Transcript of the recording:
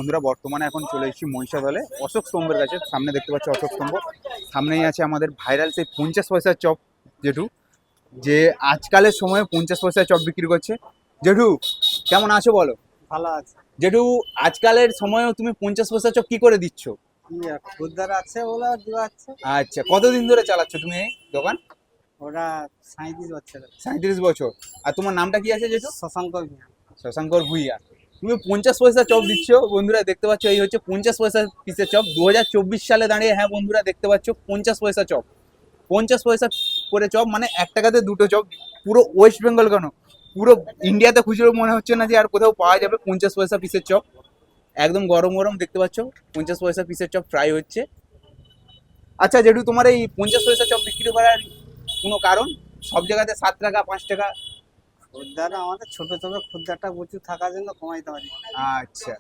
বন্ধুরা বর্তমানে এখন চলে এসেছি মহিষাদলে অশোক স্তম্ভের কাছে। সামনে দেখতে পাচ্ছি অশোক স্তম্ভ, সামনেই আছে আমাদের ভাইরাল সেই 50 পয়সার চপ জেঠু, যে আজকালের সময়ে 50 পয়সার চপ বিক্রি করছে। জেঠু কেমন আছো বলো? ভালো আছে। জেঠু আজকালের সময়েও তুমি 50 পয়সার চপ কি করে দিচ্ছ? কি আর খদ্দের আছে ওরা দিওয়াচ্ছে। আচ্ছা, কতদিন ধরে চালাচ্ছ তুমি এই দোকান? ওরা 37 বছর। 37 বছর। আর তোমার নামটা কি আছে জেঠু? শশাঙ্ক মিয়া। শশাঙ্কর ভুইয়া। তুমি 50 পয়সা চপ দিচ্ছ বন্ধুরা, দেখতে পাচ্ছ এই হচ্ছে 50 পয়সা পিসের চপ 2024 সালে দাঁড়িয়ে। হ্যাঁ বন্ধুরা দেখতে পাচ্ছ 50 পয়সা চপ, 50 পয়সা করে চপ, মানে 1 টাকাতে দুটো চপ। পুরো ওয়েস্ট বেঙ্গল কেন, পুরো ইন্ডিয়াতে খুচরো মনে হচ্ছে না যে আর কোথাও পাওয়া যাবে 50 পয়সা পিসের চপ। একদম গরম গরম দেখতে পাচ্ছ 50 পয়সা পিসের চপ ফ্রাই হচ্ছে। আচ্ছা জেঠু, তোমার এই 50 পয়সা চপ বিক্রি করার কোনো কারণ? সব জায়গাতে 7 টাকা 5 টাকা। খদ্দের আমাদের ছোট ছোট খদ্দেরটা প্রচুর থাকার জন্য কমাইতে পারি। আচ্ছা,